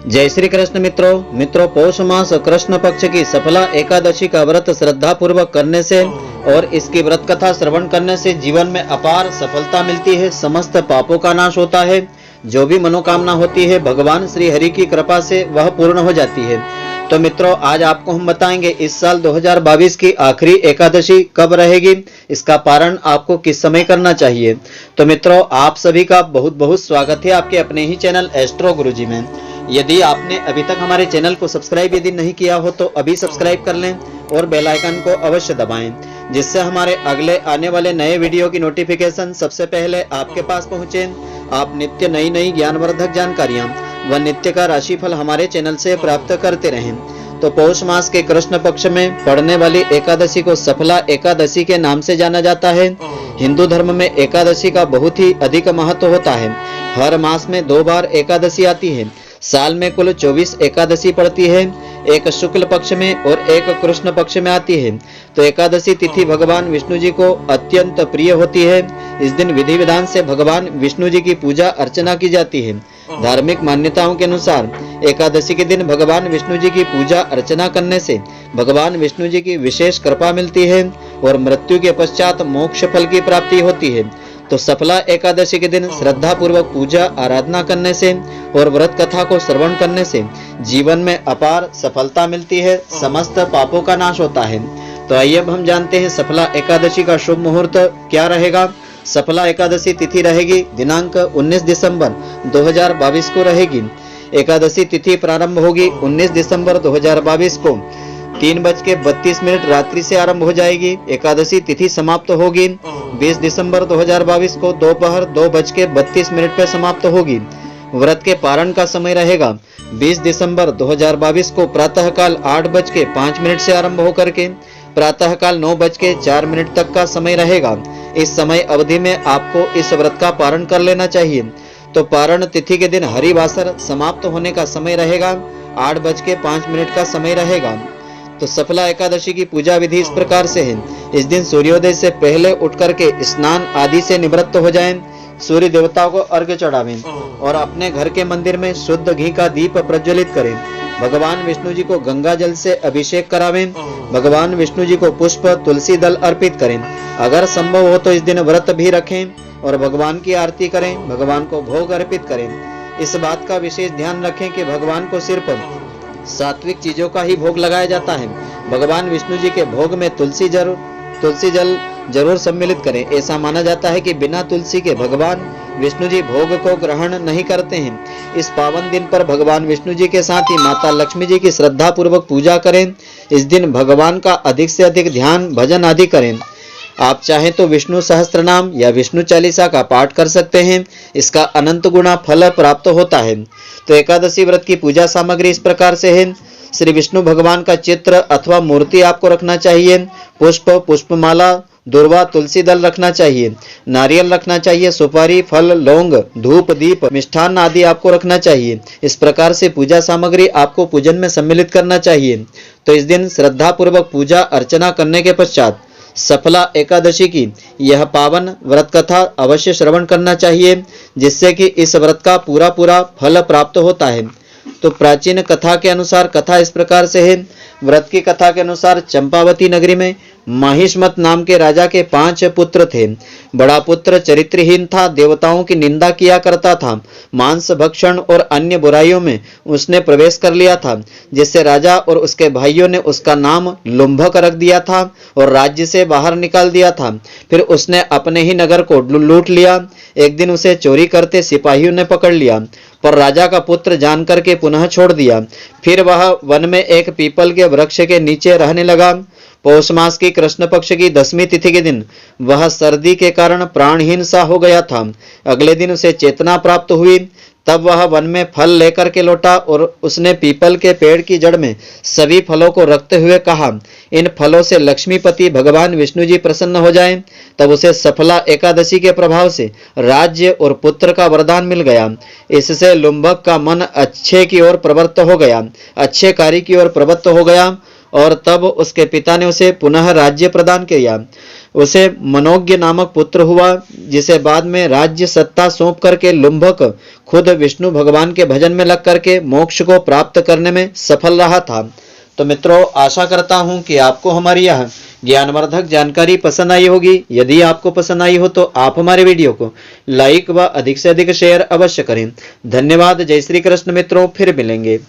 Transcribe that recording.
जय श्री कृष्ण मित्रों पौष मास कृष्ण पक्ष की सफला एकादशी का व्रत श्रद्धा पूर्वक करने से और इसकी व्रत कथा श्रवण करने से जीवन में अपार सफलता मिलती है। समस्त पापों का नाश होता है। जो भी मनोकामना होती है भगवान श्री हरि की कृपा से वह पूर्ण हो जाती है। तो मित्रों, आज आपको हम बताएंगे इस साल 2022 की आखिरी एकादशी कब रहेगी, इसका पारण आपको किस समय करना चाहिए। तो मित्रों, आप सभी का बहुत बहुत स्वागत है आपके अपने ही चैनल एस्ट्रो गुरुजी में। यदि आपने अभी तक हमारे चैनल को सब्सक्राइब यदि नहीं किया हो तो अभी सब्सक्राइब कर लें और बेल आइकन को अवश्य दबाएं, जिससे हमारे अगले आने वाले नए वीडियो की नोटिफिकेशन सबसे पहले आपके पास पहुंचे। आप नित्य नई नई ज्ञानवर्धक जानकारियां व नित्य का राशिफल हमारे चैनल से प्राप्त करते रहें। तो पौष मास के कृष्ण पक्ष में पड़ने वाली एकादशी को सफला एकादशी के नाम से जाना जाता है। हिंदू धर्म में एकादशी का बहुत ही अधिक महत्व होता है। हर मास में 2 बार एकादशी आती है। साल में कुल 24 एकादशी पड़ती है, एक शुक्ल पक्ष में और एक कृष्ण पक्ष में आती है। तो एकादशी तिथि भगवान विष्णु जी को अत्यंत प्रिय होती है। इस दिन विधि विधान से भगवान विष्णु जी की पूजा अर्चना की जाती है। धार्मिक मान्यताओं के अनुसार एकादशी के दिन भगवान विष्णु जी की पूजा अर्चना करने से भगवान विष्णु जी की विशेष कृपा मिलती है और मृत्यु के पश्चात मोक्ष फल की प्राप्ति होती है। तो सफला एकादशी के दिन श्रद्धा पूर्वक पूजा आराधना करने से और व्रत कथा को श्रवण करने से जीवन में अपार सफलता मिलती है, समस्त पापों का नाश होता है। तो आइए अब हम जानते हैं सफला एकादशी का शुभ मुहूर्त क्या रहेगा। सफला एकादशी तिथि रहेगी दिनांक 19 दिसंबर 2022 को रहेगी। एकादशी तिथि प्रारंभ होगी 19 दिसंबर 2022 को 3:32 रात्रि से आरंभ हो जाएगी। एकादशी तिथि समाप्त होगी 20 दिसंबर 2022 को दोपहर 2:32 पर समाप्त होगी। व्रत के पारण का समय रहेगा 20 दिसंबर 2022 को प्रातःकाल 8:05 से आरंभ होकर के प्रातःकाल 9:04 तक का समय रहेगा। इस समय अवधि में आपको इस व्रत का पारण कर लेना चाहिए। तो पारण तिथि के दिन हरिवासर समाप्त होने का समय रहेगा 8:05 का समय रहेगा। तो सफला एकादशी की पूजा विधि इस प्रकार से है। इस दिन सूर्योदय से पहले उठ करके स्नान आदि से निवृत्त हो जाएं, सूर्य देवता को अर्घ्य चढ़ावें और अपने घर के मंदिर में शुद्ध घी का दीप प्रज्वलित करें। भगवान विष्णु जी को गंगा जल से अभिषेक करावें। भगवान विष्णु जी को पुष्प तुलसी दल अर्पित करें। अगर संभव हो तो इस दिन व्रत भी रखें और भगवान की आरती करें, भगवान को भोग अर्पित करें। इस बात का विशेष ध्यान रखें कि भगवान को सिर्फ सात्विक चीजों का ही भोग लगाया जाता है। भगवान विष्णु जी के भोग में तुलसी जल जरूर सम्मिलित करें। ऐसा माना जाता है कि बिना तुलसी के भगवान विष्णु जी भोग को ग्रहण नहीं करते हैं। इस पावन दिन पर भगवान विष्णु जी के साथ ही माता लक्ष्मी जी की श्रद्धा पूर्वक पूजा करें। इस दिन भगवान का अधिक से अधिक ध्यान भजन आदि करें। आप चाहें तो विष्णु सहस्त्रनाम या विष्णु चालीसा का पाठ कर सकते हैं। इसका अनंत गुना फल प्राप्त होता है। तो एकादशी व्रत की पूजा सामग्री इस प्रकार से है। श्री विष्णु भगवान का चित्र अथवा मूर्ति आपको रखना चाहिए। पुष्प, पुष्पमाला, दुर्वा, तुलसी दल रखना चाहिए। नारियल रखना चाहिए। सुपारी, फल, लौंग, धूप, दीप, मिष्ठान आदि आपको रखना चाहिए। इस प्रकार से पूजा सामग्री आपको पूजन में सम्मिलित करना चाहिए। तो इस दिन श्रद्धा पूर्वक पूजा अर्चना करने के पश्चात सफला एकादशी की यह पावन व्रत कथा अवश्य श्रवण करना चाहिए, जिससे कि इस व्रत का पूरा फल प्राप्त होता है। तो प्राचीन कथा के अनुसार कथा इस प्रकार से है। व्रत की कथा के अनुसार चंपावती नगरी में माहिष्मत नाम के राजा के 5 पुत्र थे। बड़ा पुत्र चरित्रहीन था, देवताओं की निंदा किया करता था, मांस भक्षण और अन्य बुराइयों में उसने प्रवेश कर लिया था, जिससे राजा और उसके भाइयों ने उसका नाम लुंभक रख दिया था और राज्य से बाहर निकाल दिया था। फिर उसने अपने ही नगर को लूट लिया। एक दिन उसे चोरी करते सिपाहियों ने पकड़ लिया, पर राजा का पुत्र जानकर के पुनः छोड़ दिया। फिर वह वन में एक पीपल के वृक्ष के नीचे रहने लगा। पौष मास की कृष्ण पक्ष की 10वीं तिथि के दिन वह सर्दी के कारण प्राणहीन सा हो गया था। अगले दिन उसे चेतना प्राप्त हुई। तब वह वन में फल लेकर के लौटा और उसने पीपल के पेड़ की जड़ में सभी फलों को रखते हुए कहा, इन फलों से लक्ष्मीपति भगवान विष्णु जी प्रसन्न हो जाएं। तब उसे सफला एकादशी के प्रभाव से राज्य और पुत्र का वरदान मिल गया। इससे लुंबक का मन अच्छे की ओर प्रवृत्त हो गया, अच्छे कार्य की ओर प्रवृत्त हो गया और तब उसके पिता ने उसे पुनः राज्य प्रदान किया। उसे मनोज्ञ नामक पुत्र हुआ, जिसे बाद में राज्य सत्ता सौंप करके लुम्भक खुद विष्णु भगवान के भजन में लग करके मोक्ष को प्राप्त करने में सफल रहा था। तो मित्रों, आशा करता हूं कि आपको हमारी यह ज्ञानवर्धक जानकारी पसंद आई होगी। यदि आपको पसंद आई हो तो आप हमारे वीडियो को लाइक व अधिक से अधिक शेयर अवश्य करें। धन्यवाद। जय श्री कृष्ण मित्रों, फिर मिलेंगे।